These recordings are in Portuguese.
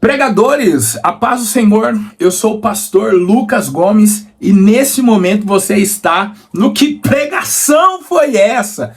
Pregadores, a paz do Senhor, eu sou o pastor Lucas Gomes e nesse momento você está no Que Pregação Foi Essa?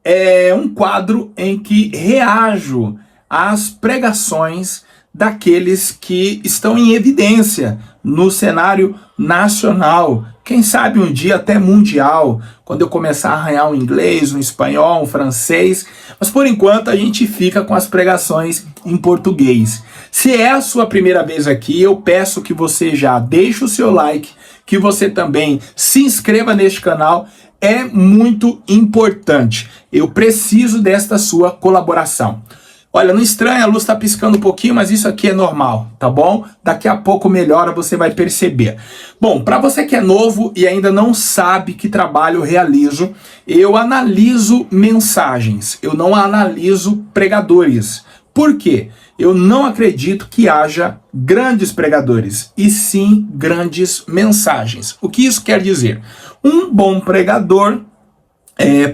É um quadro em que reajo às pregações daqueles que estão em evidência no cenário nacional, quem sabe um dia até mundial, quando eu começar a arranhar um inglês, um espanhol, um francês, mas por enquanto a gente fica com as pregações em português. Se é a sua primeira vez aqui, eu peço que você já deixe o seu like, que você também se inscreva neste canal, é muito importante. Eu preciso desta sua colaboração. Olha, não estranha, a luz está piscando um pouquinho, mas isso aqui é normal, tá bom? Daqui a pouco melhora, você vai perceber. Bom, para você que é novo e ainda não sabe que trabalho eu realizo, eu analiso mensagens, eu não analiso pregadores. Por quê? Eu não acredito que haja grandes pregadores, e sim grandes mensagens. O que isso quer dizer? Um bom pregador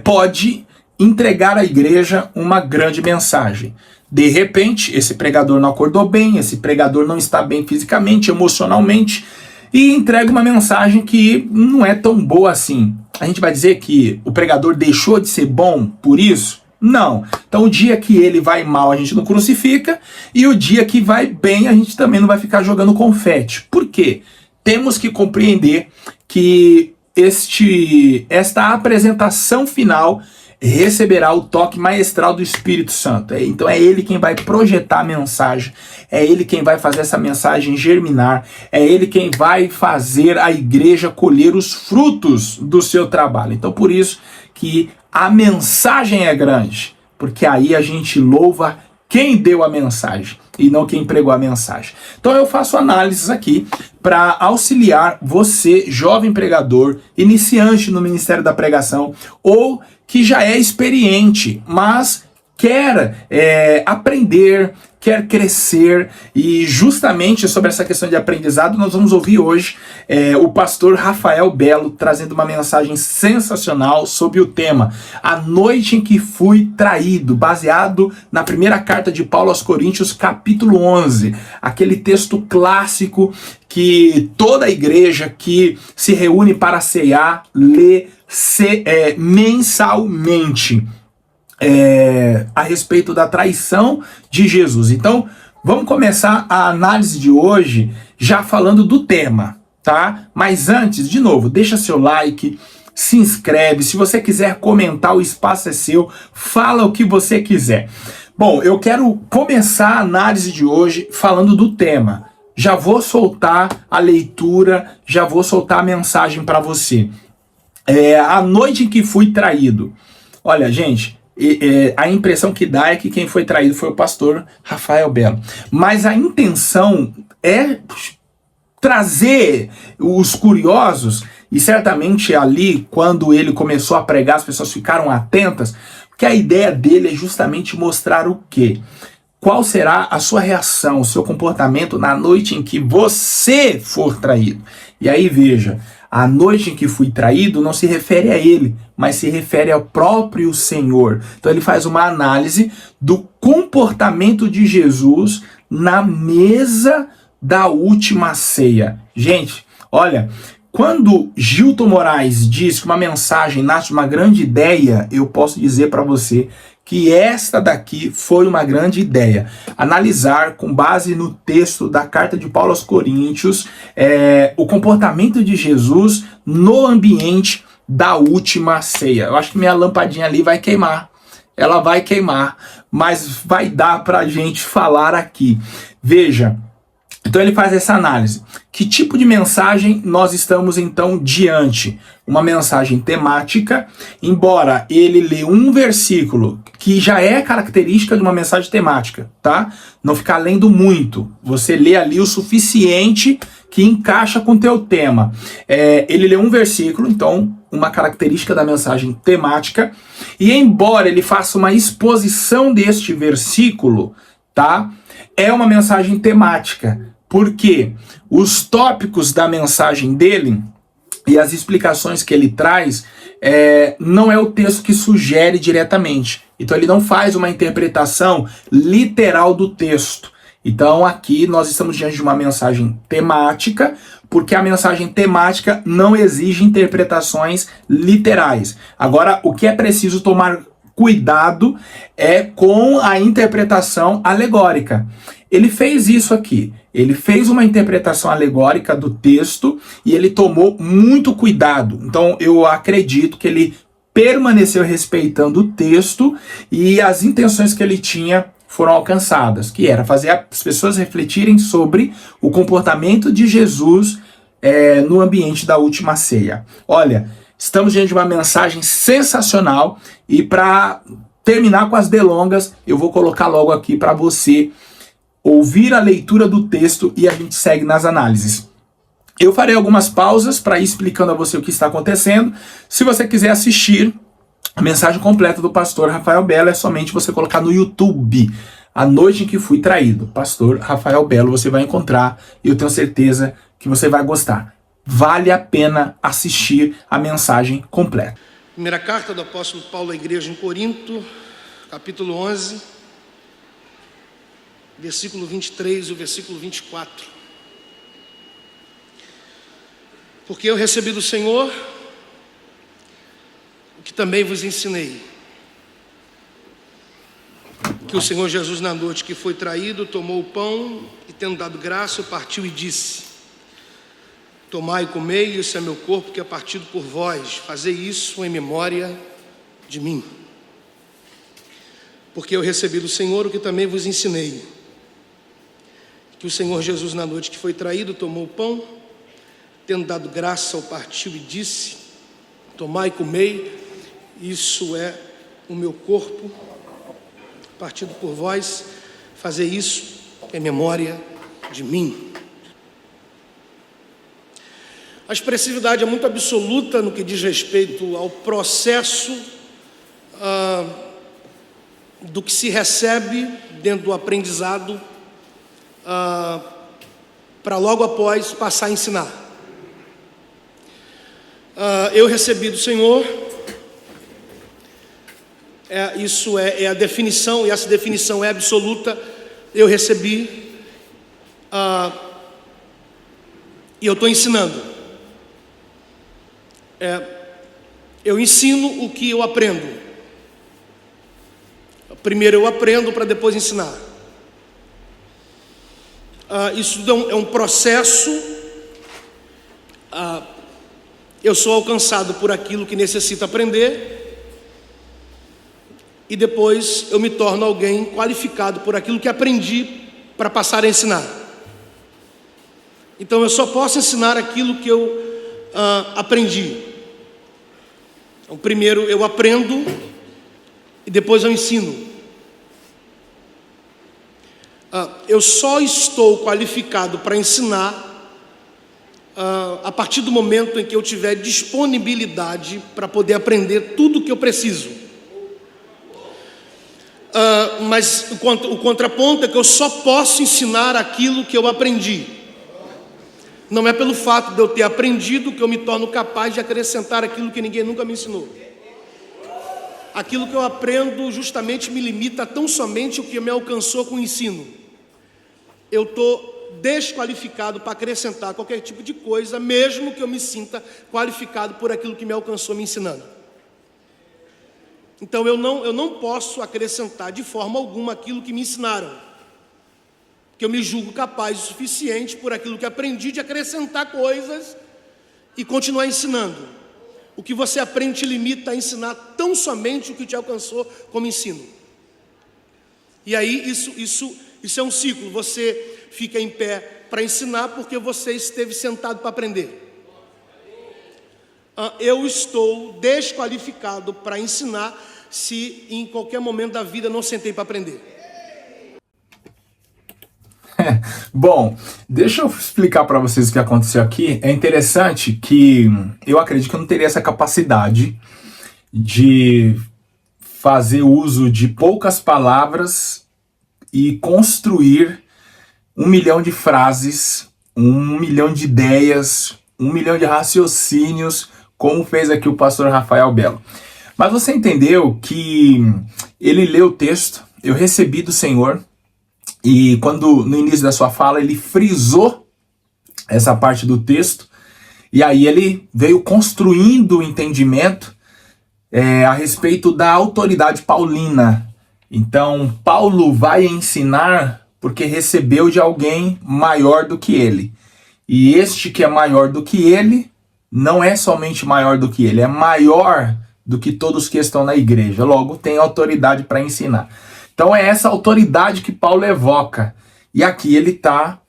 pode entregar à igreja uma grande mensagem. De repente, esse pregador não acordou bem, esse pregador não está bem fisicamente, emocionalmente, e entrega uma mensagem que não é tão boa assim. A gente vai dizer que o pregador deixou de ser bom por isso? Não. Então o dia que ele vai mal a gente não crucifica, e o dia que vai bem a gente também não vai ficar jogando confete. Por quê? Temos que compreender que esta apresentação final receberá o toque maestral do Espírito Santo. Então é ele quem vai projetar a mensagem, é ele quem vai fazer essa mensagem germinar, é ele quem vai fazer a igreja colher os frutos do seu trabalho. Então por isso que a mensagem é grande, porque aí a gente louva quem deu a mensagem e não quem pregou a mensagem. Então eu faço análises aqui para auxiliar você, jovem pregador, iniciante no ministério da pregação, ou que já é experiente, mas quer aprender, quer crescer. E justamente sobre essa questão de aprendizado nós vamos ouvir hoje o pastor Rafael Belo trazendo uma mensagem sensacional sobre o tema A Noite em que Fui Traído, baseado na primeira carta de Paulo aos Coríntios, capítulo 11, aquele texto clássico que toda a igreja que se reúne para ceiar lê mensalmente a respeito da traição de Jesus. Então, vamos começar a análise de hoje já falando do tema, tá? Mas antes, de novo, deixa seu like, se inscreve, se você quiser comentar, o espaço é seu, fala o que você quiser. Bom, eu quero começar a análise de hoje falando do tema. Já vou soltar a leitura, já vou soltar a mensagem para você. A noite em que fui traído. Olha, gente, a impressão que dá é que quem foi traído foi o pastor Rafael Belo. Mas a intenção é trazer os curiosos, e certamente ali, quando ele começou a pregar, as pessoas ficaram atentas, porque a ideia dele é justamente mostrar o quê? Qual será a sua reação, o seu comportamento na noite em que você for traído? E aí veja, a noite em que fui traído não se refere a ele, mas se refere ao próprio Senhor. Então ele faz uma análise do comportamento de Jesus na mesa da última ceia. Gente, olha, quando Gilton Moraes diz que uma mensagem nasce de uma grande ideia, eu posso dizer para você que esta daqui foi uma grande ideia. Analisar, com base no texto da carta de Paulo aos Coríntios, o comportamento de Jesus no ambiente da última ceia. Eu acho que minha lampadinha ali vai queimar. Ela vai queimar, mas vai dar para a gente falar aqui. Veja, então ele faz essa análise. Que tipo de mensagem nós estamos então diante? Uma mensagem temática, embora ele lê um versículo que já é característica de uma mensagem temática, tá? Não ficar lendo muito. Você lê ali o suficiente que encaixa com o teu tema. Ele lê um versículo, então uma característica da mensagem temática, e embora ele faça uma exposição deste versículo, tá? É uma mensagem temática, porque os tópicos da mensagem dele e as explicações que ele traz não é o texto que sugere diretamente. Então ele não faz uma interpretação literal do texto. Então aqui nós estamos diante de uma mensagem temática, porque a mensagem temática não exige interpretações literais. Agora, o que é preciso tomar cuidado é com a interpretação alegórica. Ele fez isso aqui. Ele fez uma interpretação alegórica do texto e ele tomou muito cuidado. Então eu acredito que ele permaneceu respeitando o texto e as intenções que ele tinha foram alcançadas, que era fazer as pessoas refletirem sobre o comportamento de Jesus no ambiente da última ceia. Olha, estamos diante de uma mensagem sensacional e para terminar com as delongas, eu vou colocar logo aqui para você ouvir a leitura do texto e a gente segue nas análises. Eu farei algumas pausas para ir explicando a você o que está acontecendo. Se você quiser assistir a mensagem completa do pastor Rafael Belo, é somente você colocar no YouTube, A Noite em que Fui Traído. Pastor Rafael Belo, você vai encontrar e eu tenho certeza que você vai gostar. Vale a pena assistir a mensagem completa. Primeira carta do apóstolo Paulo à igreja em Corinto, capítulo 11, versículo 23 e o versículo 24. Porque eu recebi do Senhor o que também vos ensinei, que o Senhor Jesus, na noite que foi traído, tomou o pão e, tendo dado graça, partiu e disse: tomai e comei, isso é meu corpo que é partido por vós, fazei isso em memória de mim. Porque eu recebi do Senhor o que também vos ensinei, que o Senhor Jesus, na noite que foi traído, tomou o pão, tendo dado graça, ao partiu e disse: tomai e comei, isso é o meu corpo partido por vós, fazei isso em memória de mim. A expressividade é muito absoluta no que diz respeito ao processo do que se recebe dentro do aprendizado para logo após passar a ensinar. Eu recebi do Senhor, isso é a definição, e essa definição é absoluta. Eu recebi e eu estou ensinando. Eu ensino o que eu aprendo. Primeiro eu aprendo para depois ensinar. Isso é um processo. Eu sou alcançado por aquilo que necessito aprender, e depois eu me torno alguém qualificado por aquilo que aprendi para passar a ensinar. Então eu só posso ensinar aquilo que eu aprendi. Então, primeiro eu aprendo e depois eu ensino. Eu só estou qualificado para ensinar a partir do momento em que eu tiver disponibilidade para poder aprender tudo o que eu preciso. Mas o contraponto é que eu só posso ensinar aquilo que eu aprendi. Não é pelo fato de eu ter aprendido que eu me torno capaz de acrescentar aquilo que ninguém nunca me ensinou. Aquilo que eu aprendo justamente me limita tão somente o que me alcançou com o ensino. Eu estou desqualificado para acrescentar qualquer tipo de coisa, mesmo que eu me sinta qualificado por aquilo que me alcançou me ensinando. Então eu não posso acrescentar de forma alguma aquilo que me ensinaram, que eu me julgo capaz o suficiente por aquilo que aprendi de acrescentar coisas e continuar ensinando. O que você aprende te limita a ensinar tão somente o que te alcançou como ensino. E aí isso é um ciclo. Você fica em pé para ensinar porque você esteve sentado para aprender. Eu estou desqualificado para ensinar se em qualquer momento da vida não sentei para aprender. Bom, deixa eu explicar para vocês o que aconteceu aqui. É interessante que eu acredito que eu não teria essa capacidade de fazer uso de poucas palavras e construir 1 milhão de frases, 1 milhão de ideias, 1 milhão de raciocínios, como fez aqui o pastor Rafael Belo. Mas você entendeu que ele leu o texto, eu recebi do Senhor, E quando no início da sua fala ele frisou essa parte do texto, e aí ele veio construindo o entendimento a respeito da autoridade paulina. Então, Paulo vai ensinar porque recebeu de alguém maior do que ele. E este que é maior do que ele, não é somente maior do que ele, é maior do que todos que estão na igreja. Logo, tem autoridade para ensinar. Então, é essa autoridade que Paulo evoca. E aqui ele está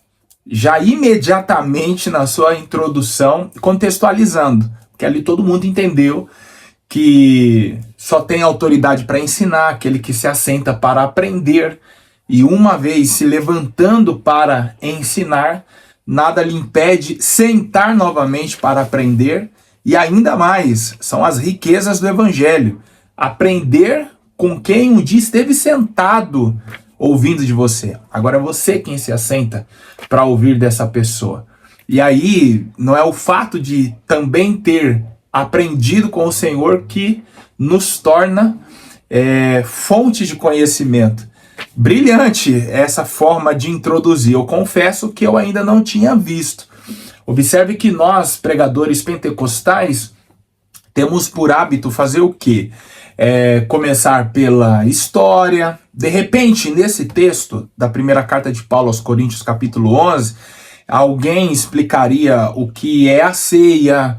já imediatamente na sua introdução contextualizando. Porque ali todo mundo entendeu que só tem autoridade para ensinar aquele que se assenta para aprender, e uma vez se levantando para ensinar, nada lhe impede sentar novamente para aprender, e ainda mais, são as riquezas do evangelho, aprender com quem um dia esteve sentado ouvindo de você. Agora é você quem se assenta para ouvir dessa pessoa. E aí, não é o fato de também ter aprendido com o Senhor que nos torna fonte de conhecimento. Brilhante essa forma de introduzir. Eu confesso que eu ainda não tinha visto. Observe que nós, pregadores pentecostais, temos por hábito fazer o quê? Começar pela história. De repente, nesse texto da primeira carta de Paulo aos Coríntios, capítulo 11, alguém explicaria o que é a ceia,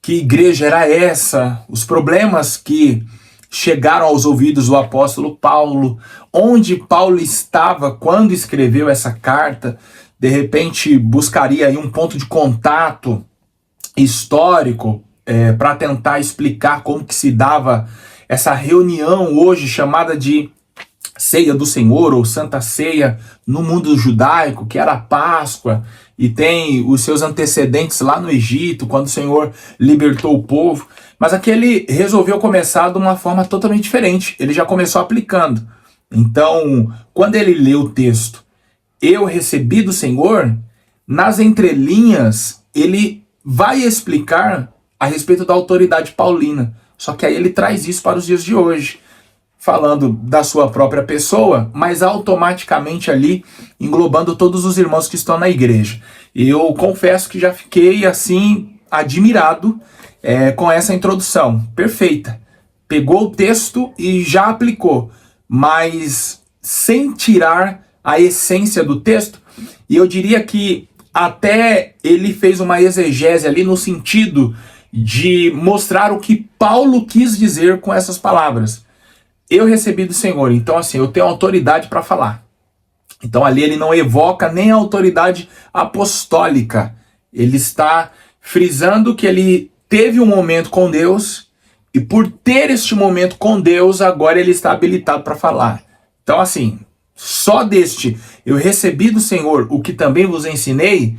que igreja era essa, os problemas que chegaram aos ouvidos do apóstolo Paulo, onde Paulo estava quando escreveu essa carta. De repente buscaria aí um ponto de contato histórico para tentar explicar como que se dava essa reunião hoje chamada de Ceia do Senhor ou Santa Ceia no mundo judaico, que era a Páscoa, e tem os seus antecedentes lá no Egito, quando o Senhor libertou o povo. Mas aqui ele resolveu começar de uma forma totalmente diferente. Ele já começou aplicando. Então, quando ele lê o texto, eu recebi do Senhor, nas entrelinhas, ele vai explicar a respeito da autoridade paulina. Só que aí ele traz isso para os dias de hoje, falando da sua própria pessoa, mas automaticamente ali englobando todos os irmãos que estão na igreja. Eu confesso que já fiquei assim admirado com essa introdução, perfeita. Pegou o texto e já aplicou, mas sem tirar a essência do texto. E eu diria que até ele fez uma exegese ali no sentido de mostrar o que Paulo quis dizer com essas palavras. Eu recebi do Senhor, então assim, eu tenho autoridade para falar. Então ali ele não evoca nem a autoridade apostólica. Ele está frisando que ele teve um momento com Deus, e por ter este momento com Deus, agora ele está habilitado para falar. Então assim, só deste eu recebi do Senhor o que também vos ensinei,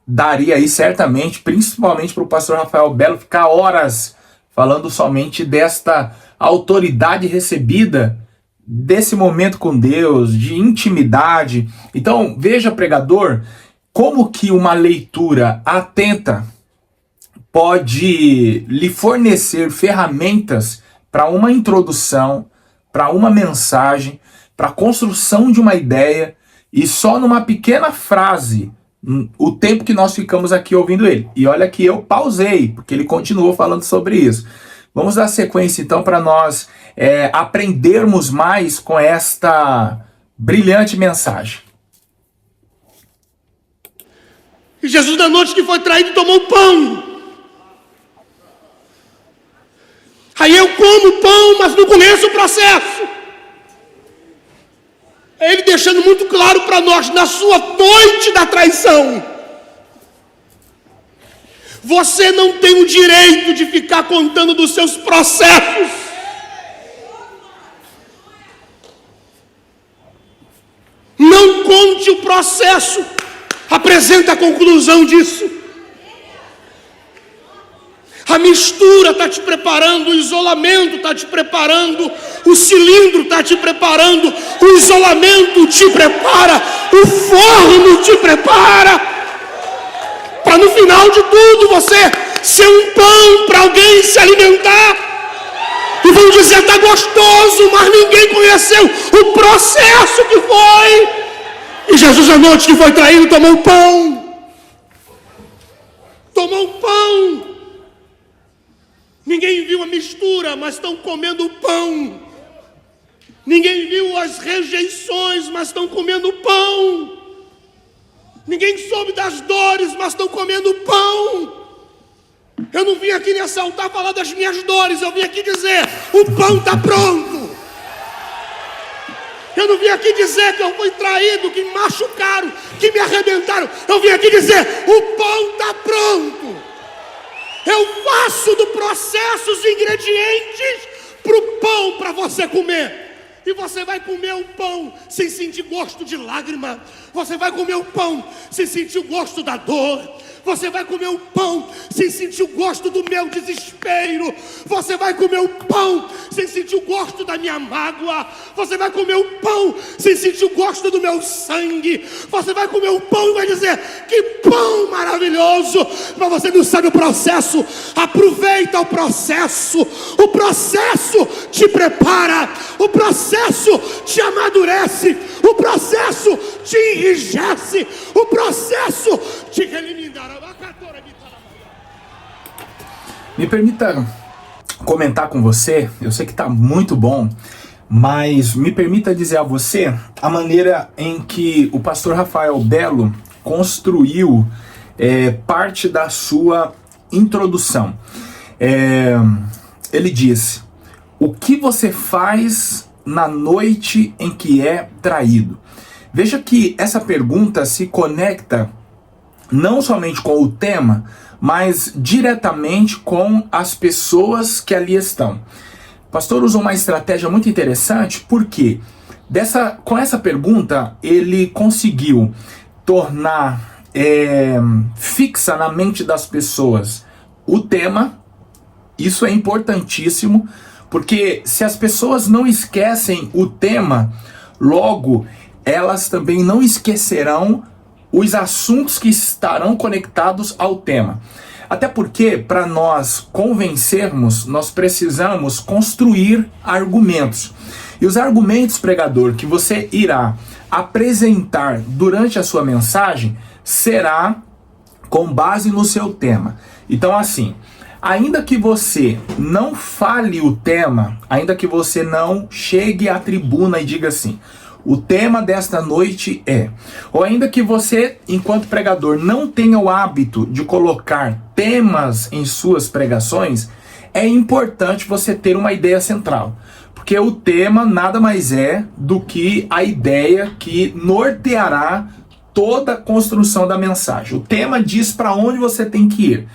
daria aí certamente, principalmente para o pastor Rafael Belo, ficar horas falando somente desta autoridade recebida, desse momento com Deus, de intimidade. Então, veja, pregador, como que uma leitura atenta pode lhe fornecer ferramentas para uma introdução, para uma mensagem, para a construção de uma ideia, e só numa pequena frase, o tempo que nós ficamos aqui ouvindo ele. E olha que eu pausei, porque ele continuou falando sobre isso. Vamos dar sequência então para nós aprendermos mais com esta brilhante mensagem. E Jesus, na noite que foi traído, tomou o pão. Aí eu como o pão, mas não conheço o processo. Ele deixando muito claro para nós, na sua noite da traição, você não tem o direito de ficar contando dos seus processos. Não conte o processo, apresenta a conclusão disso. A mistura está te preparando, o isolamento está te preparando, o cilindro está te preparando, o isolamento te prepara, o forno te prepara, para no final de tudo você ser um pão para alguém se alimentar. E vão dizer, está gostoso, mas ninguém conheceu o processo que foi E Jesus, à noite que foi traído, tomou um pão. Tomou um pão. Ninguém viu a mistura, mas estão comendo o pão. Ninguém viu as rejeições, mas estão comendo pão. Ninguém soube das dores, mas estão comendo pão. Eu não vim aqui nesse altar falar das minhas dores, eu vim aqui dizer, o pão está pronto. Eu não vim aqui dizer que eu fui traído, que me machucaram, que me arrebentaram. Eu vim aqui dizer, o pão está pronto. Eu faço do processo os ingredientes para o pão para você comer. E você vai comer o pão sem sentir gosto de lágrima. Você vai comer o pão sem sentir o gosto da dor. Você vai comer o pão sem sentir o gosto do meu desespero. Você vai comer o pão sem sentir o gosto da minha mágoa. Você vai comer o pão sem sentir o gosto do meu sangue. Você vai comer o pão e vai dizer, que pão maravilhoso. Mas você não sabe o processo. Aproveita o processo. O processo te prepara. O processo te amadurece. O processo te enrijece. O processo te eliminará. Me permita comentar com você, eu sei que está muito bom, mas me permita dizer a você a maneira em que o pastor Rafael Belo construiu parte da sua introdução. Ele disse, o que você faz na noite em que é traído? Veja que essa pergunta se conecta não somente com o tema, mas diretamente com as pessoas que ali estão. O pastor usou uma estratégia muito interessante, porque com essa pergunta ele conseguiu tornar fixa na mente das pessoas o tema. Isso é importantíssimo, porque se as pessoas não esquecem o tema, logo elas também não esquecerão os assuntos que estarão conectados ao tema. Até porque, para nós convencermos, nós precisamos construir argumentos. E os argumentos, pregador, que você irá apresentar durante a sua mensagem, será com base no seu tema. Então, assim, ainda que você não fale o tema, ainda que você não chegue à tribuna e diga assim, o tema desta noite é... Ou ainda que você, enquanto pregador, não tenha o hábito de colocar temas em suas pregações, é importante você ter uma ideia central. Porque o tema nada mais é do que a ideia que norteará toda a construção da mensagem. O tema diz para onde você tem que ir.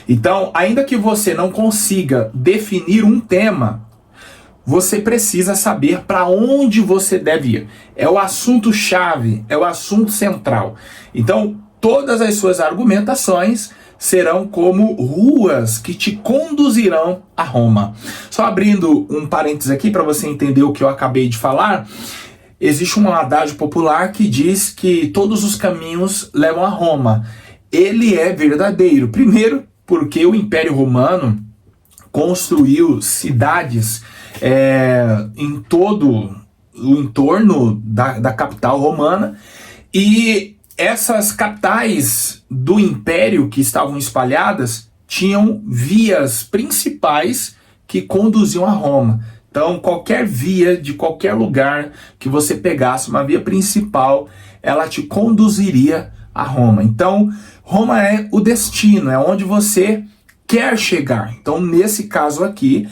Então, ainda que você não consiga definir um tema, você precisa saber para onde você deve ir. É o assunto-chave, é o assunto central. Então, todas as suas argumentações serão como ruas que te conduzirão a Roma. Só abrindo um parênteses aqui para você entender o que eu acabei de falar, existe um adágio popular que diz que todos os caminhos levam a Roma. Ele é verdadeiro. Primeiro, porque o Império Romano construiu cidades em todo o entorno da capital romana, e essas capitais do império que estavam espalhadas tinham vias principais que conduziam a Roma. Então, qualquer via de qualquer lugar que você pegasse, uma via principal, ela te conduziria a Roma. Então, Roma é o destino, é onde você quer chegar. Então, nesse caso aqui,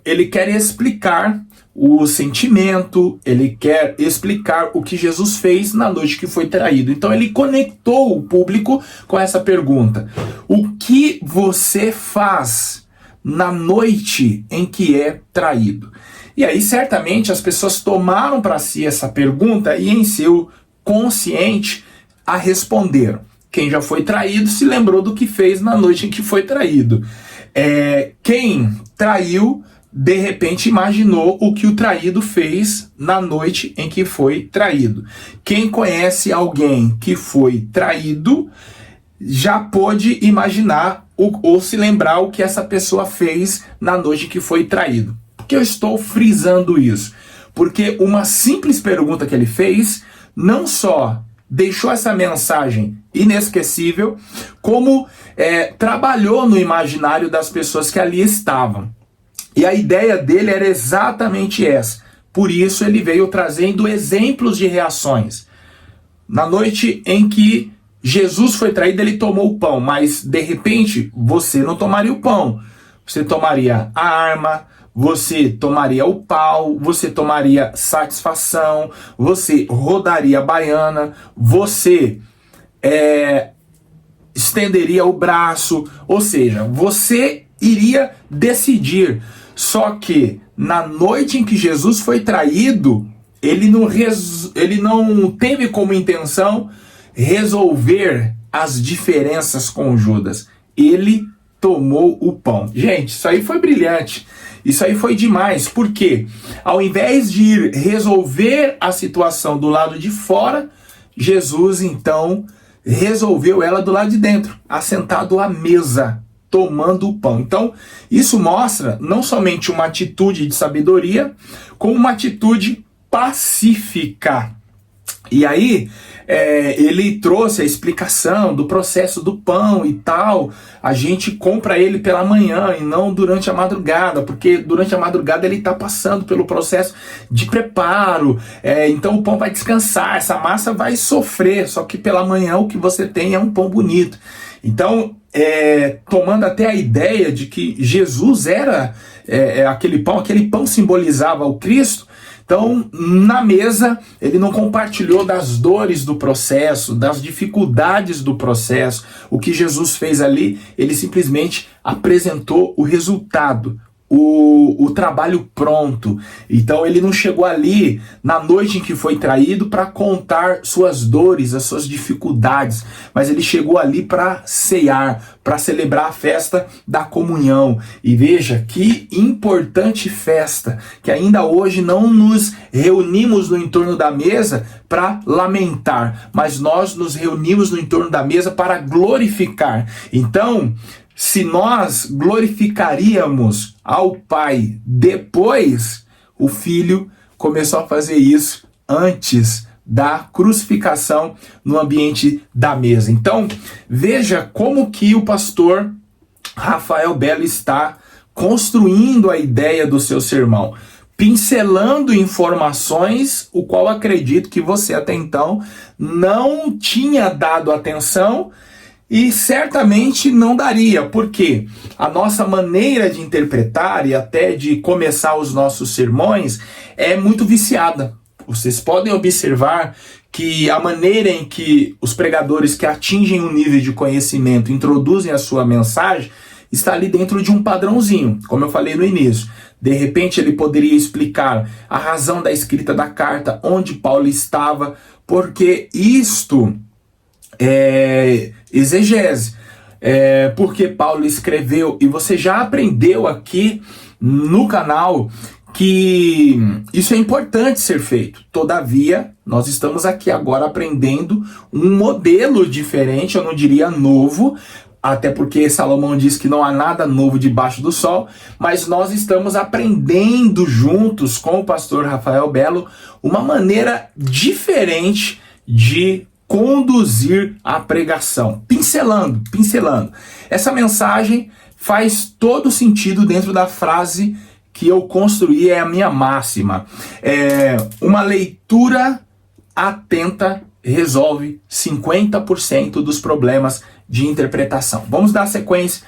ele quer explicar o sentimento, ele quer explicar o que Jesus fez na noite que foi traído. Então, ele conectou o público com essa pergunta: o que você faz na noite em que é traído? E aí, certamente, as pessoas tomaram para si essa pergunta e, em seu consciente, a responderam. Quem já foi traído se lembrou do que fez na noite em que foi traído. Quem traiu, de repente, imaginou o que o traído fez na noite em que foi traído. Quem conhece alguém que foi traído, já pôde imaginar ou se lembrar o que essa pessoa fez na noite que foi traído. Por que eu estou frisando isso? Porque uma simples pergunta que ele fez não só deixou essa mensagem inesquecível, como trabalhou no imaginário das pessoas que ali estavam. E a ideia dele era exatamente essa. Por isso ele veio trazendo exemplos de reações. Na noite em que Jesus foi traído, ele tomou o pão, mas de repente você não tomaria o pão. Você tomaria a arma, você tomaria o pau, você tomaria satisfação, você rodaria a baiana, você estenderia o braço, ou seja, você iria decidir. Só que na noite em que Jesus foi traído, ele não teve como intenção resolver as diferenças com Judas. Ele tomou o pão. Gente, isso aí foi brilhante. Isso aí foi demais. Porque ao invés de ir resolver a situação do lado de fora, Jesus então resolveu ela do lado de dentro, assentado à mesa, tomando o pão. Então, isso mostra não somente uma atitude de sabedoria, como uma atitude pacífica. E aí, ele trouxe a explicação do processo do pão e tal. A gente compra ele pela manhã e não durante a madrugada, porque durante a madrugada ele está passando pelo processo de preparo. Então o pão vai descansar, essa massa vai sofrer, só que pela manhã o que você tem é um pão bonito. Então, tomando até a ideia de que Jesus era aquele pão simbolizava o Cristo. Então, na mesa, ele não compartilhou das dores do processo, das dificuldades do processo. O que Jesus fez ali, ele simplesmente apresentou o resultado, o trabalho pronto. Então, ele não chegou ali na noite em que foi traído para contar suas dores, as suas dificuldades, mas ele chegou ali para ceiar, para celebrar a festa da comunhão. E veja que importante festa, que ainda hoje não nos reunimos no entorno da mesa para lamentar, mas nós nos reunimos no entorno da mesa para glorificar. Então, se nós glorificaríamos ao Pai depois, o Filho começou a fazer isso antes da crucificação no ambiente da mesa. Então, veja como que o pastor Rafael Belo está construindo a ideia do seu sermão, pincelando informações, o qual acredito que você até então não tinha dado atenção e certamente não daria, porque a nossa maneira de interpretar e até de começar os nossos sermões é muito viciada. Vocês podem observar que a maneira em que os pregadores que atingem um nível de conhecimento introduzem a sua mensagem está ali dentro de um padrãozinho, como eu falei no início. De repente ele poderia explicar a razão da escrita da carta, onde Paulo estava, porque isto é exegese, porque Paulo escreveu, e você já aprendeu aqui no canal que isso é importante ser feito. Todavia, nós estamos aqui agora aprendendo um modelo diferente, eu não diria novo, até porque Salomão diz que não há nada novo debaixo do sol, mas nós estamos aprendendo juntos com o pastor Rafael Belo uma maneira diferente de conduzir a pregação, pincelando. Essa mensagem faz todo sentido dentro da frase que eu construí, é a minha máxima. Uma leitura atenta resolve 50% dos problemas de interpretação. Vamos dar sequência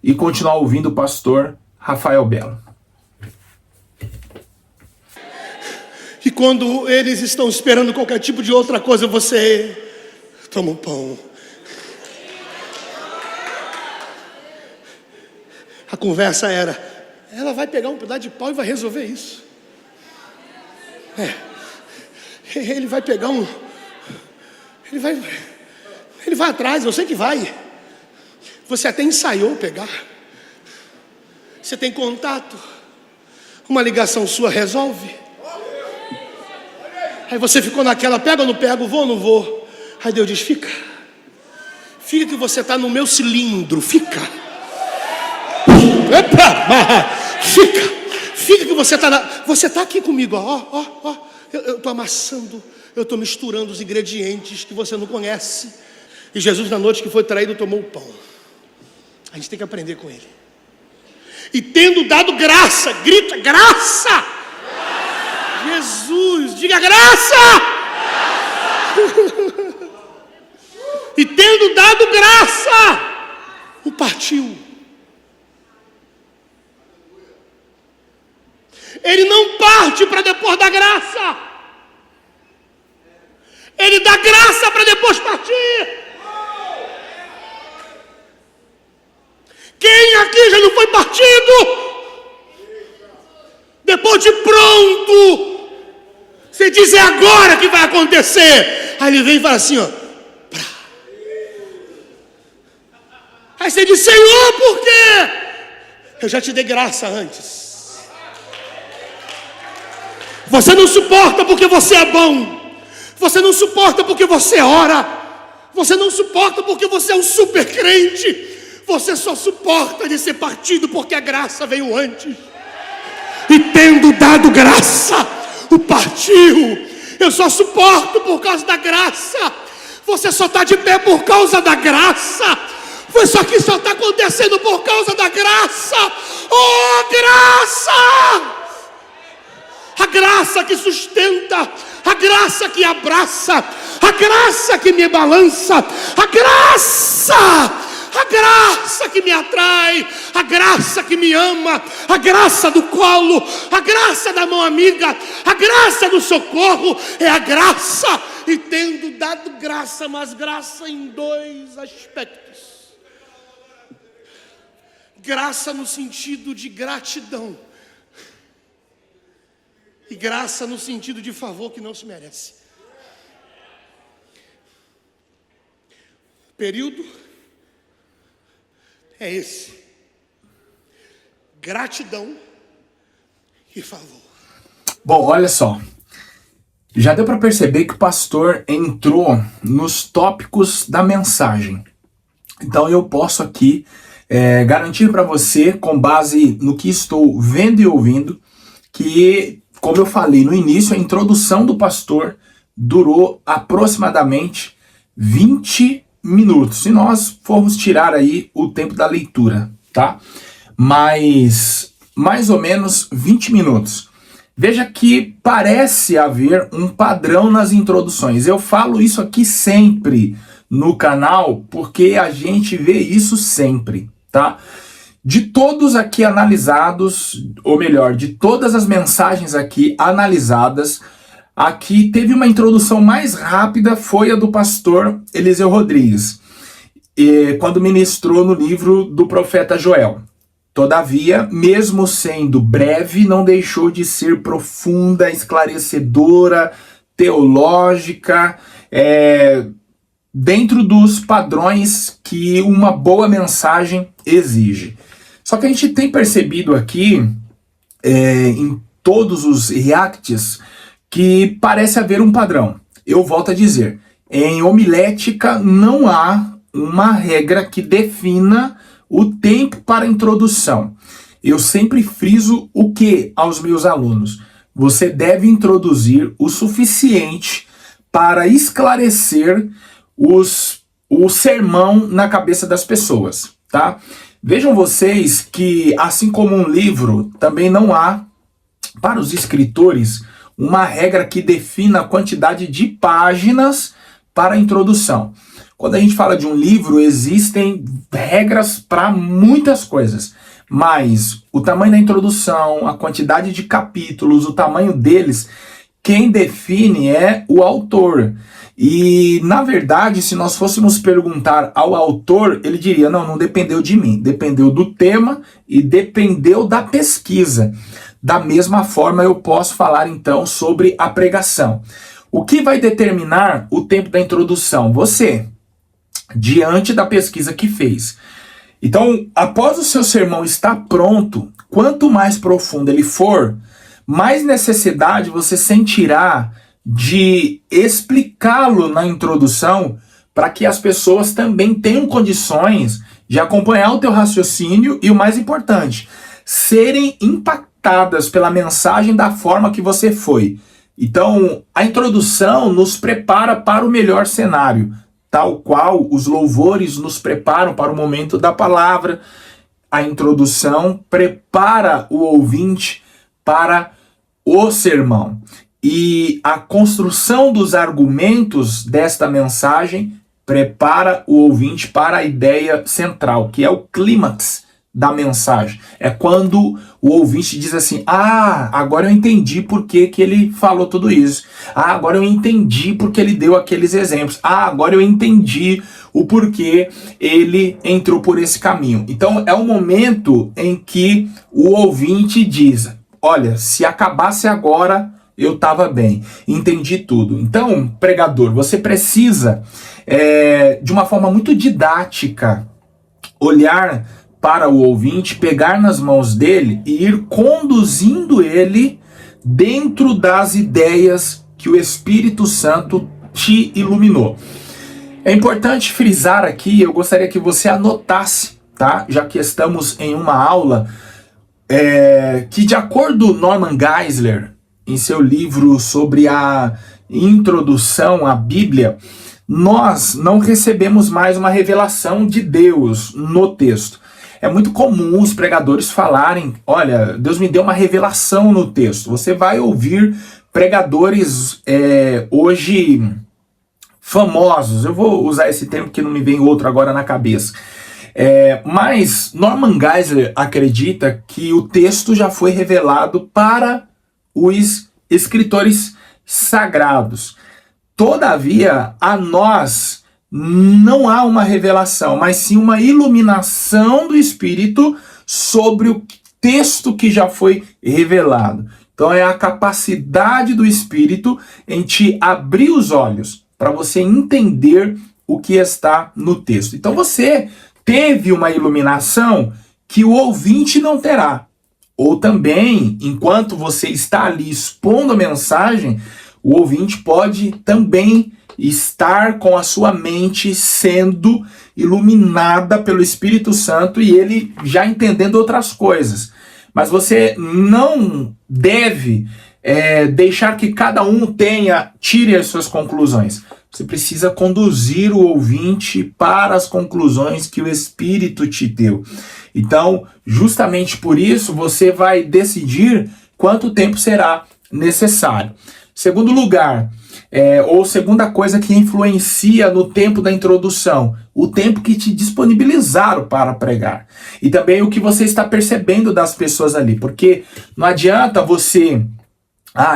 e continuar ouvindo o pastor Rafael Belo. E quando eles estão esperando qualquer tipo de outra coisa, você toma um pão. A conversa era: ela vai pegar um pedaço de pau e vai resolver isso. Ele vai pegar um... Ele vai atrás, eu sei que vai. Você até ensaiou pegar. Você tem contato. Uma ligação sua resolve. Aí você ficou naquela, pega ou não pego, vou ou não vou. Aí Deus diz, fica que você está no meu cilindro, fica que você está aqui comigo, ó, eu estou amassando, eu estou misturando os ingredientes que você não conhece. E Jesus, na noite que foi traído, tomou o pão. A gente tem que aprender com ele. E tendo dado graça, grita, graça! Graça! Jesus, diga graça! Graça! E tendo dado graça, o partiu. Ele não parte para depois dar graça. Ele dá graça para depois partir. Quem aqui já não foi partido? Depois de pronto, você diz, é agora que vai acontecer. Aí ele vem e fala assim, ó. Prá. Aí você diz, Senhor, por quê? Eu já te dei graça antes. Você não suporta porque você é bom. Você não suporta porque você ora. Você não suporta porque você é um super crente. Você só suporta de ser partido porque a graça veio antes. E tendo dado graça, o partiu. Eu só suporto por causa da graça. Você só está de pé por causa da graça. Isso aqui só está acontecendo por causa da graça. Oh, graça! A graça que sustenta, a graça que abraça, a graça que me balança, a graça que me atrai, a graça que me ama, a graça do colo, a graça da mão amiga, a graça do socorro, é a graça. E tendo dado graça, mas graça em dois aspectos. Graça no sentido de gratidão. E graça no sentido de favor que não se merece. O período é esse. Gratidão e favor. Bom, olha só. Já deu para perceber que o pastor entrou nos tópicos da mensagem. Então eu posso aqui garantir para você, com base no que estou vendo e ouvindo, que, como eu falei no início, a introdução do pastor durou aproximadamente 20 minutos. Se nós formos tirar aí o tempo da leitura, tá? Mas mais ou menos 20 minutos. Veja que parece haver um padrão nas introduções. Eu falo isso aqui sempre no canal porque a gente vê isso sempre, tá? De todos aqui analisados, ou melhor, de todas as mensagens aqui analisadas, aqui teve uma introdução mais rápida, foi a do pastor Eliseu Rodrigues, quando ministrou no livro do profeta Joel. Todavia, mesmo sendo breve, não deixou de ser profunda, esclarecedora, teológica, dentro dos padrões que uma boa mensagem exige. Só que a gente tem percebido aqui, em todos os reacts, que parece haver um padrão. Eu volto a dizer, em homilética não há uma regra que defina o tempo para a introdução. Eu sempre friso o que aos meus alunos? Você deve introduzir o suficiente para esclarecer o sermão na cabeça das pessoas, tá? Vejam vocês que, assim como um livro, também não há, para os escritores, uma regra que defina a quantidade de páginas para a introdução. Quando a gente fala de um livro, existem regras para muitas coisas, mas o tamanho da introdução, a quantidade de capítulos, o tamanho deles, quem define é o autor. E, na verdade, se nós fôssemos perguntar ao autor, ele diria, não dependeu de mim, dependeu do tema e dependeu da pesquisa. Da mesma forma, eu posso falar, então, sobre a pregação. O que vai determinar o tempo da introdução? Você, diante da pesquisa que fez. Então, após o seu sermão estar pronto, quanto mais profundo ele for, mais necessidade você sentirá de explicá-lo na introdução, para que as pessoas também tenham condições de acompanhar o teu raciocínio e, o mais importante, serem impactadas pela mensagem da forma que você foi. Então, a introdução nos prepara para o melhor cenário, tal qual os louvores nos preparam para o momento da palavra. A introdução prepara o ouvinte para o sermão. E a construção dos argumentos desta mensagem prepara o ouvinte para a ideia central, que é o clímax da mensagem. É quando o ouvinte diz assim: ah, agora eu entendi por que ele falou tudo isso. Ah, agora eu entendi porque ele deu aqueles exemplos. Ah, agora eu entendi o porquê ele entrou por esse caminho. Então é o momento em que o ouvinte diz: olha, se acabasse agora, eu estava bem, entendi tudo. Então, pregador, você precisa, de uma forma muito didática, olhar para o ouvinte, pegar nas mãos dele e ir conduzindo ele dentro das ideias que o Espírito Santo te iluminou. É importante frisar aqui, eu gostaria que você anotasse, tá? Já que estamos em uma aula, que de acordo com Norman Geisler, em seu livro sobre a introdução à Bíblia, nós não recebemos mais uma revelação de Deus no texto. É muito comum os pregadores falarem: olha, Deus me deu uma revelação no texto. Você vai ouvir pregadores hoje famosos, eu vou usar esse termo que não me vem outro agora na cabeça. Mas Norman Geisler acredita que o texto já foi revelado para os escritores sagrados. Todavia, a nós não há uma revelação, mas sim uma iluminação do Espírito sobre o texto que já foi revelado. Então é a capacidade do Espírito em te abrir os olhos para você entender o que está no texto. Então você teve uma iluminação que o ouvinte não terá. Ou também, enquanto você está ali expondo a mensagem, o ouvinte pode também estar com a sua mente sendo iluminada pelo Espírito Santo e ele já entendendo outras coisas. Mas você não deve deixar que cada um tire as suas conclusões. Você precisa conduzir o ouvinte para as conclusões que o Espírito te deu. Então, justamente por isso, você vai decidir quanto tempo será necessário. Segundo lugar, ou segunda coisa que influencia no tempo da introdução, o tempo que te disponibilizaram para pregar. E também o que você está percebendo das pessoas ali. Porque não adianta você...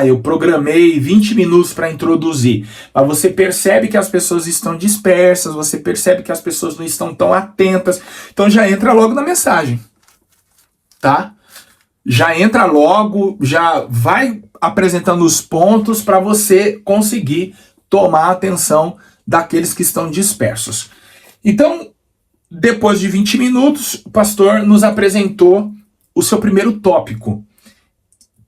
eu programei 20 minutos para introduzir. Mas você percebe que as pessoas estão dispersas, você percebe que as pessoas não estão tão atentas. Então já entra logo na mensagem, tá? Já entra logo, já vai apresentando os pontos para você conseguir tomar a atenção daqueles que estão dispersos. Então, depois de 20 minutos, o pastor nos apresentou o seu primeiro tópico,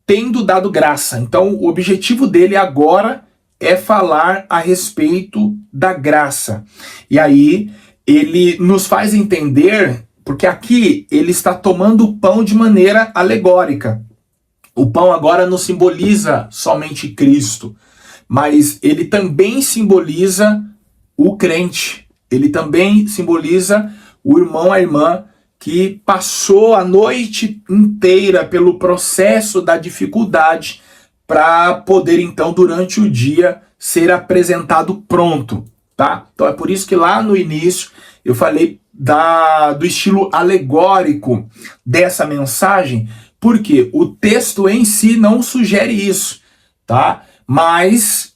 tendo dado graça. Então, o objetivo dele agora é falar a respeito da graça. E aí, ele nos faz entender, porque aqui ele está tomando o pão de maneira alegórica. O pão agora não simboliza somente Cristo, mas ele também simboliza o crente. Ele também simboliza o irmão, a irmã, que passou a noite inteira pelo processo da dificuldade para poder, então, durante o dia, ser apresentado pronto, tá? Então é por isso que lá no início eu falei do estilo alegórico dessa mensagem, porque o texto em si não sugere isso, tá? Mas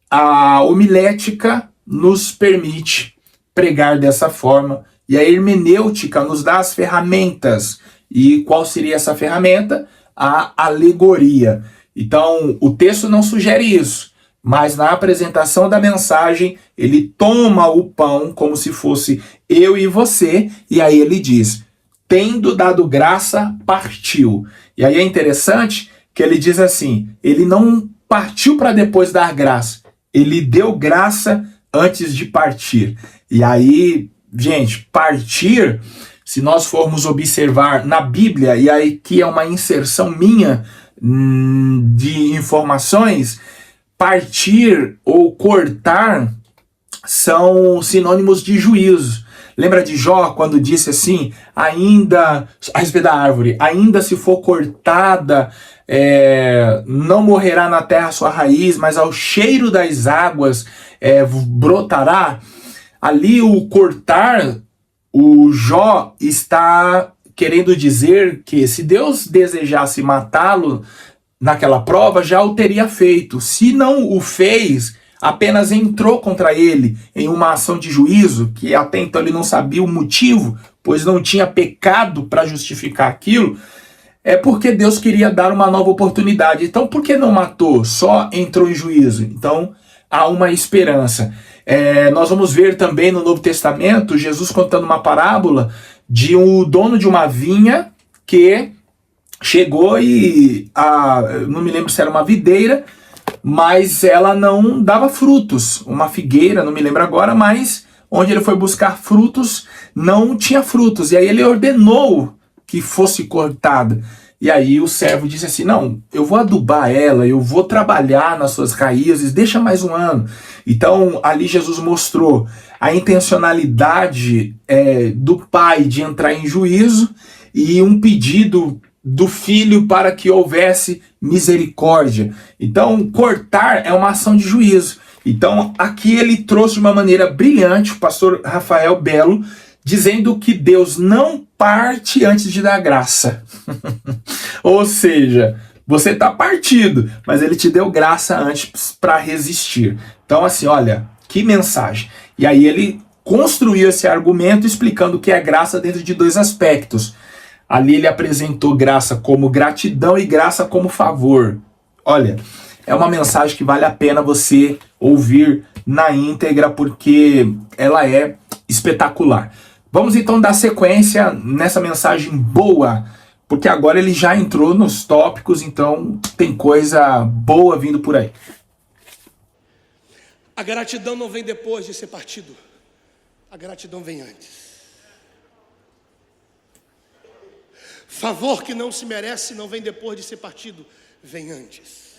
a homilética nos permite pregar dessa forma, e a hermenêutica nos dá as ferramentas. E qual seria essa ferramenta? A alegoria. Então, o texto não sugere isso, mas na apresentação da mensagem, ele toma o pão como se fosse eu e você, e aí ele diz: tendo dado graça, partiu. E aí é interessante que ele diz assim, ele não partiu para depois dar graça, ele deu graça antes de partir. E aí, gente, partir, se nós formos observar na Bíblia, e aí que é uma inserção minha de informações, partir ou cortar são sinônimos de juízo. Lembra de Jó, quando disse assim, ainda, a respeito da árvore, ainda se for cortada, não morrerá na terra a sua raiz, mas ao cheiro das águas brotará. Ali o cortar, o Jó está querendo dizer que se Deus desejasse matá-lo naquela prova, já o teria feito. Se não o fez, apenas entrou contra ele em uma ação de juízo, que até então ele não sabia o motivo, pois não tinha pecado para justificar aquilo, é porque Deus queria dar uma nova oportunidade. Então, por que não matou? Só entrou em juízo. Então, há uma esperança. Nós vamos ver também no Novo Testamento, Jesus contando uma parábola de um dono de uma vinha que chegou e, não me lembro se era uma videira, mas ela não dava frutos. Uma figueira, não me lembro agora, mas onde ele foi buscar frutos, não tinha frutos. E aí ele ordenou que fosse cortada. E aí o servo disse assim, não, eu vou adubar ela, eu vou trabalhar nas suas raízes, deixa mais um ano. Então ali Jesus mostrou a intencionalidade do pai de entrar em juízo e um pedido do filho para que houvesse misericórdia. Então cortar é uma ação de juízo. Então aqui ele trouxe de uma maneira brilhante o pastor Rafael Belo, dizendo que Deus não parte antes de dar graça. Ou seja, você está partido, mas ele te deu graça antes para resistir. Então assim, olha, que mensagem. E aí ele construiu esse argumento explicando o que é graça dentro de dois aspectos. Ali ele apresentou graça como gratidão e graça como favor. Olha, é uma mensagem que vale a pena você ouvir na íntegra, porque ela é espetacular. Vamos então dar sequência nessa mensagem boa, porque agora ele já entrou nos tópicos, então tem coisa boa vindo por aí. A gratidão não vem depois de ser partido, a gratidão vem antes. Favor que não se merece não vem depois de ser partido, vem antes.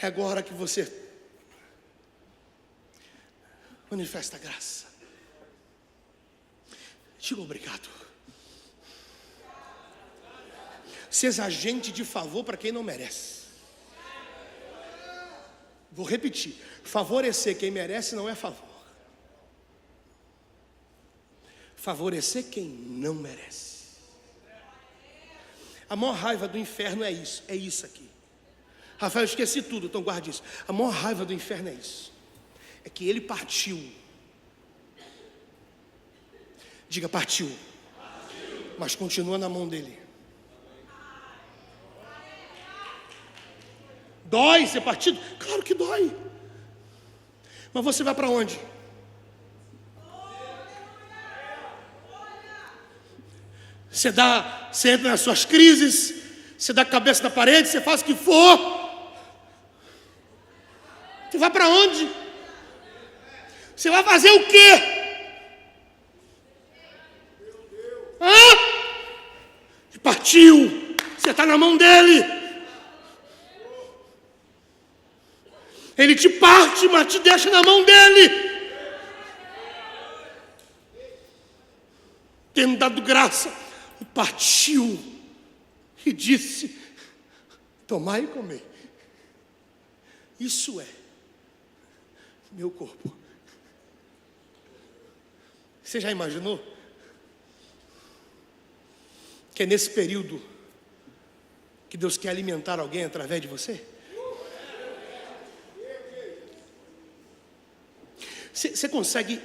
É agora que você manifesta a graça. Diga obrigado. Seja agente de favor para quem não merece. Vou repetir: favorecer quem merece não é favor. Favorecer quem não merece. A maior raiva do inferno é isso aqui. Rafael, eu esqueci tudo, então guarde isso. A maior raiva do inferno é isso. É que ele partiu. Diga, partiu. Mas continua na mão dele. Dói ser partido? Claro que dói. Mas você vai para onde? Você entra nas suas crises, você dá a cabeça na parede, você faz o que for. Você vai para onde? Você vai fazer o quê? Partiu. Você está na mão dele. Ele te parte, mas te deixa na mão dele. Tendo dado graça, partiu e disse: tomai e comei. Isso é meu corpo. Você já imaginou que é nesse período que Deus quer alimentar alguém através de você? Você consegue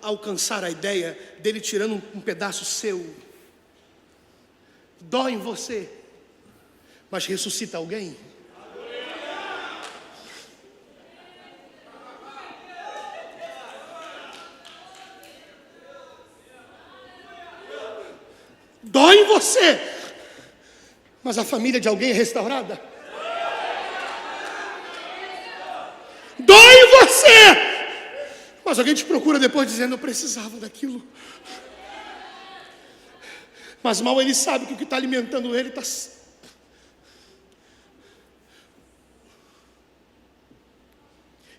alcançar a ideia dele tirando um pedaço seu? Dói em você, mas ressuscita alguém? Dói em você, mas a família de alguém é restaurada? Dói em você, mas alguém te procura depois dizendo: eu precisava daquilo. Mas mal ele sabe que o que está alimentando ele está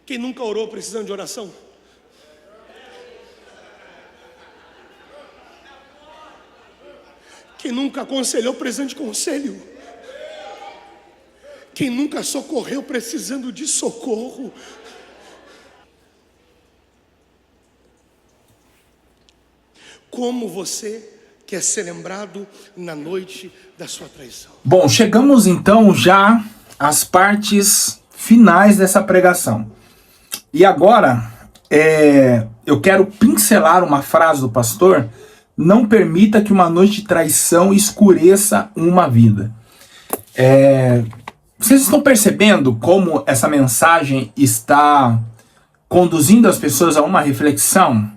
Quem nunca orou precisando de oração? Quem nunca aconselhou precisando de conselho? Quem nunca socorreu precisando de socorro? Como você quer ser lembrado na noite da sua traição? Bom, chegamos então já às partes finais dessa pregação. E agora, eu quero pincelar uma frase do pastor: não permita que uma noite de traição escureça uma vida. Vocês estão percebendo como essa mensagem está conduzindo as pessoas a uma reflexão?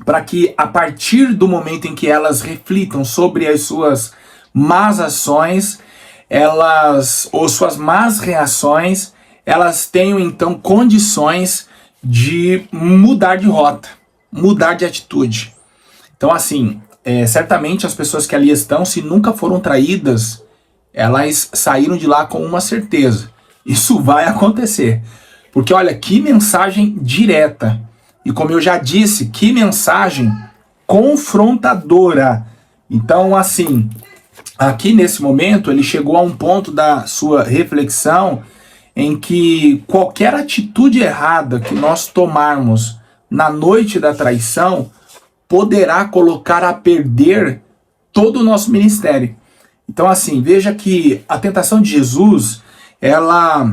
Para que a partir do momento em que elas reflitam sobre as suas más ações, ou suas más reações, elas tenham então condições de mudar de rota, mudar de atitude. Então assim, certamente as pessoas que ali estão, se nunca foram traídas, elas saíram de lá com uma certeza: isso vai acontecer. Porque olha, que mensagem direta. E como eu já disse, que mensagem confrontadora. Então assim, aqui nesse momento ele chegou a um ponto da sua reflexão em que qualquer atitude errada que nós tomarmos na noite da traição poderá colocar a perder todo o nosso ministério. Então assim, veja que a tentação de Jesus, ela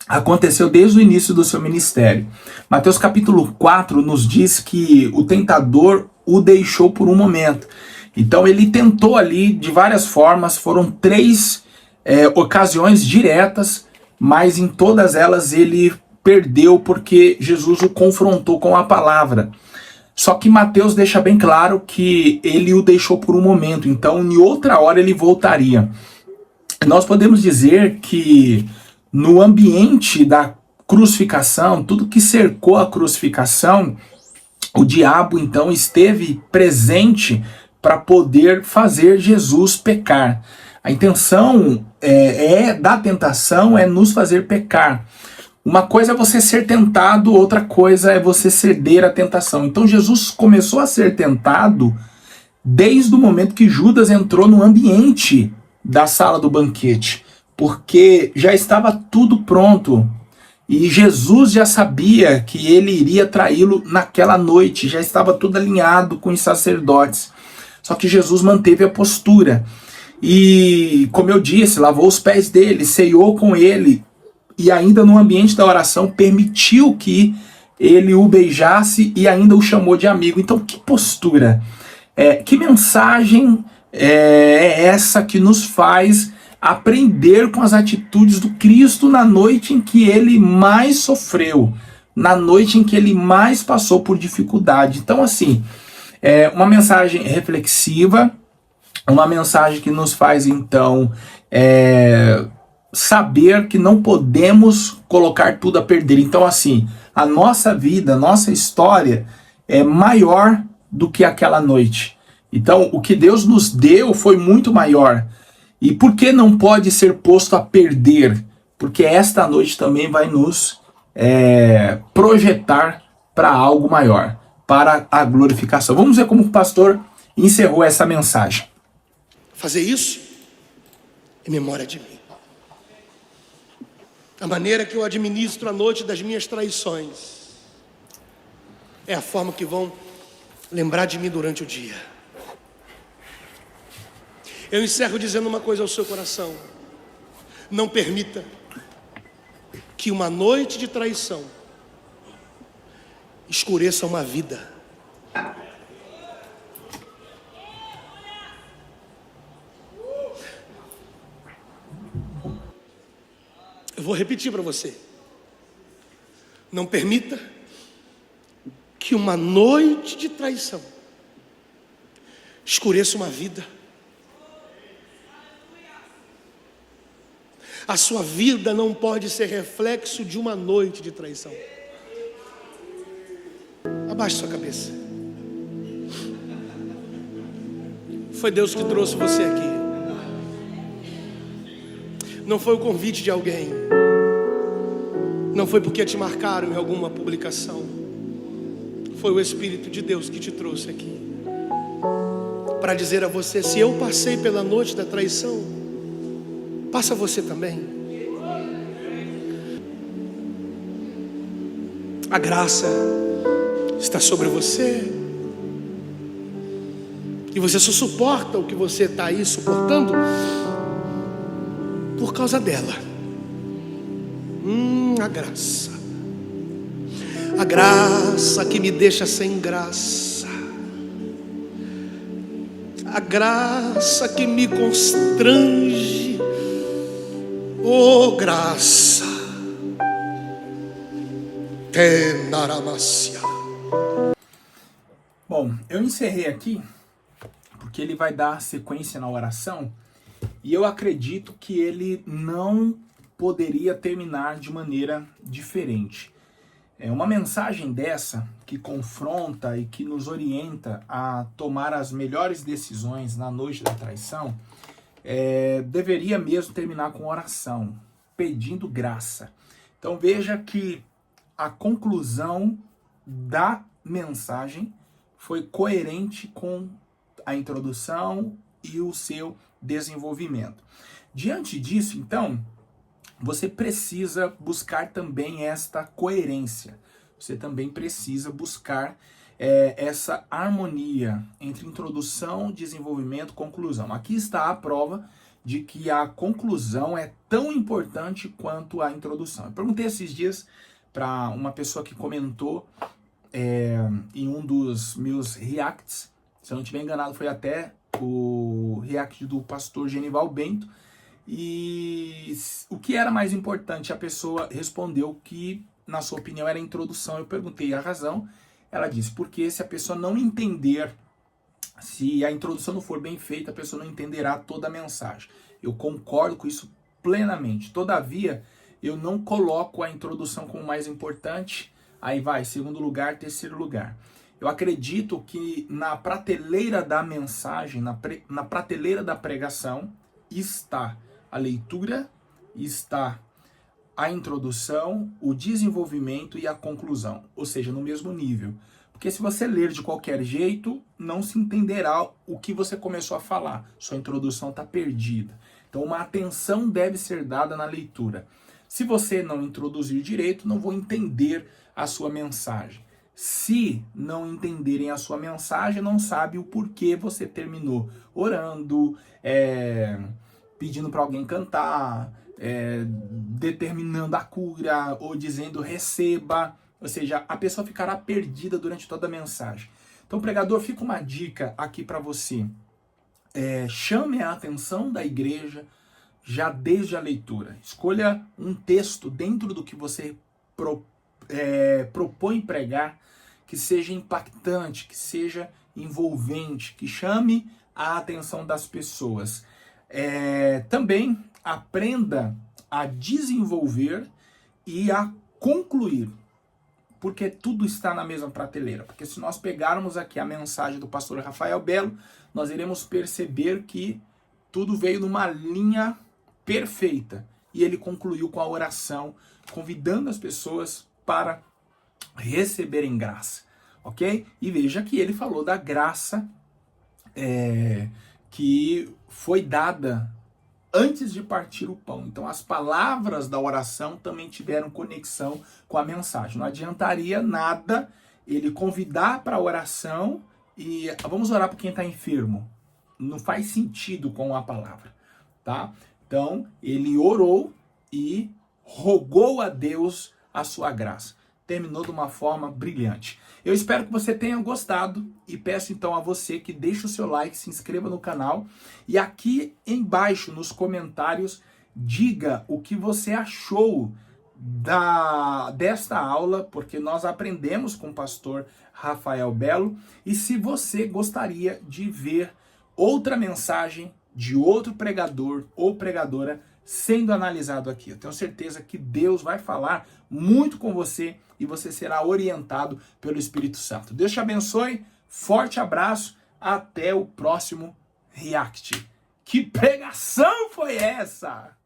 aconteceu desde o início do seu ministério. Mateus capítulo 4 nos diz que o tentador o deixou por um momento. Então ele tentou ali de várias formas, foram 3 ocasiões diretas, mas em todas elas ele perdeu porque Jesus o confrontou com a palavra. Só que Mateus deixa bem claro que ele o deixou por um momento, então em outra hora ele voltaria. Nós podemos dizer que no ambiente da crucificação, tudo que cercou a crucificação, o diabo então esteve presente para poder fazer Jesus pecar. A intenção da tentação é nos fazer pecar. Uma coisa é você ser tentado, outra coisa é você ceder à tentação. Então Jesus começou a ser tentado desde o momento que Judas entrou no ambiente da sala do banquete, porque já estava tudo pronto. E Jesus já sabia que ele iria traí-lo naquela noite, já estava tudo alinhado com os sacerdotes. Só que Jesus manteve a postura. E, como eu disse, lavou os pés dele, ceiou com ele, e ainda no ambiente da oração permitiu que ele o beijasse e ainda o chamou de amigo. Então, que postura! Que mensagem é essa que nos faz aprender com as atitudes do Cristo na noite em que ele mais sofreu, na noite em que ele mais passou por dificuldade? Então assim, uma mensagem reflexiva, uma mensagem que nos faz então saber que não podemos colocar tudo a perder. Então assim, a nossa vida, a nossa história é maior do que aquela noite. Então o que Deus nos deu foi muito maior. E por que não pode ser posto a perder? Porque esta noite também vai nos projetar para algo maior, para a glorificação. Vamos ver como o pastor encerrou essa mensagem. Fazer isso em memória de mim. A maneira que eu administro a noite das minhas traições é a forma que vão lembrar de mim durante o dia. Eu encerro dizendo uma coisa ao seu coração: não permita que uma noite de traição escureça uma vida. Eu vou repetir para você: não permita que uma noite de traição escureça uma vida. A sua vida não pode ser reflexo de uma noite de traição. Abaixe sua cabeça. Foi Deus que trouxe você aqui. Não foi o convite de alguém. Não Não foi porque te marcaram em alguma publicação. Foi o Espírito de Deus que te trouxe aqui para dizer a você: se eu passei pela noite da traição, passa você também. A graça está sobre você. E você só suporta o que você está aí suportando por causa dela. A graça. A graça que me deixa sem graça. A graça que me constrange. Oh, graça. Tenaramácia. Bom, eu encerrei aqui porque ele vai dar sequência na oração e eu acredito que ele não poderia terminar de maneira diferente. É uma mensagem dessa que confronta e que nos orienta a tomar as melhores decisões na noite da traição, deveria mesmo terminar com oração, pedindo graça. Então veja que a conclusão da mensagem foi coerente com a introdução e o seu desenvolvimento. Diante disso, então, você precisa buscar também esta coerência. Você também precisa buscar essa harmonia entre introdução, desenvolvimento, conclusão. Aqui está a prova de que a conclusão é tão importante quanto a introdução. Eu perguntei esses dias para uma pessoa que comentou em um dos meus reacts, se eu não estiver enganado, foi até o react do pastor Genival Bento, e o que era mais importante? A pessoa respondeu que, na sua opinião, era a introdução. Eu perguntei a razão, ela disse, porque se a pessoa não entender, se a introdução não for bem feita, a pessoa não entenderá toda a mensagem. Eu concordo com isso plenamente, todavia, eu não coloco a introdução como mais importante, aí vai, segundo lugar, terceiro lugar. Eu acredito que na prateleira da mensagem, na prateleira da pregação, está a leitura, está a introdução, o desenvolvimento e a conclusão, ou seja, no mesmo nível. Porque se você ler de qualquer jeito, não se entenderá o que você começou a falar, sua introdução está perdida. Então uma atenção deve ser dada na leitura. Se você não introduzir direito, não vou entender a sua mensagem. Se não entenderem a sua mensagem, não sabe o porquê você terminou orando, pedindo para alguém cantar, determinando a cura ou dizendo receba. Ou seja, a pessoa ficará perdida durante toda a mensagem. Então, pregador, fica uma dica aqui para você. Chame a atenção da igreja já desde a leitura. Escolha um texto dentro do que você propõe pregar, que seja impactante, que seja envolvente, que chame a atenção das pessoas. Também aprenda a desenvolver e a concluir, porque tudo está na mesma prateleira. Porque se nós pegarmos aqui a mensagem do pastor Rafael Belo, nós iremos perceber que tudo veio numa linha perfeita. E ele concluiu com a oração, convidando as pessoas para receberem graça, ok? E veja que ele falou da graça que foi dada antes de partir o pão. Então as palavras da oração também tiveram conexão com a mensagem. Não adiantaria nada ele convidar para a oração e vamos orar por quem está enfermo. Não faz sentido com a palavra, tá? Então ele orou e rogou a Deus a sua graça. Terminou de uma forma brilhante. Eu espero que você tenha gostado e peço então a você que deixe o seu like, se inscreva no canal e aqui embaixo nos comentários diga o que você achou desta aula, porque nós aprendemos com o pastor Rafael Belo, e se você gostaria de ver outra mensagem de outro pregador ou pregadora sendo analisado aqui. Eu tenho certeza que Deus vai falar muito com você e você será orientado pelo Espírito Santo. Deus te abençoe, forte abraço, até o próximo React. Que pregação foi essa?